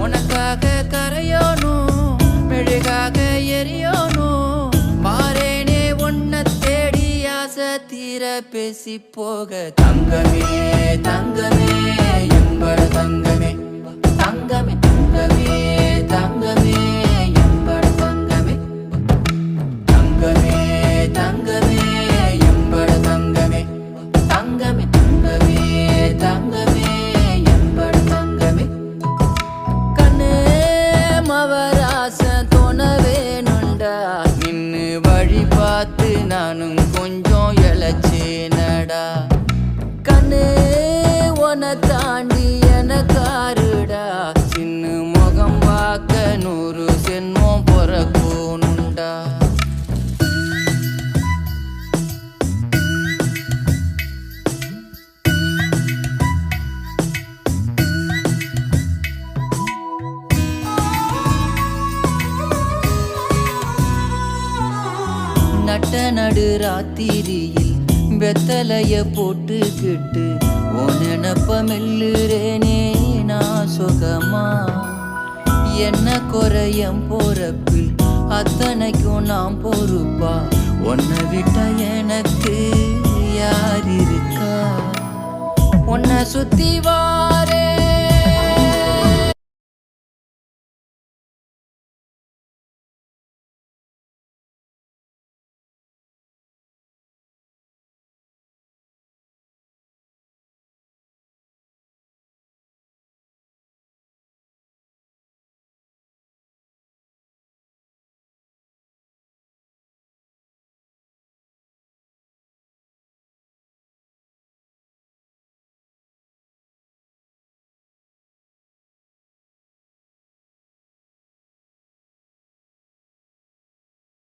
உனக்காக கரையோனும் மெழுகாக எரியோனும் மாறேனே உன்னை தேடி ஆசை தீர பேசி போக தங்கமே தங்கமே எம்பட தங்கமே தங்கமே தங்கமே தங்கமே எம்பட தங்கமே தங்கமே தங்கமே எம்பட தங்கமே தங்கமே தங்கமே தங்கமே எம்பட தங்கமே கண்ணே மவராசன் தோணவேனுண்டா நின்னு வழி பார்த்து நானும் கொஞ்சம் இழைச்சேனடா கண்ணே உன தாண்டி எனக்காருடா சின்ன முகம் பார்க்க 100 சென்மம் பொறக்கோனுண்டா நட்ட நடு ராத்திரியில் வெத்தலைய போட்டுக்கிட்டு உன் நினப்ப மெல்லுறேனே நான் சுகமா என்ன குறையம் போறப்பில் அத்தனைக்கும் நான் பொறுப்பா உன்னை விட்டா எனக்கு யார் இருக்கா உன்னை சுத்தி வா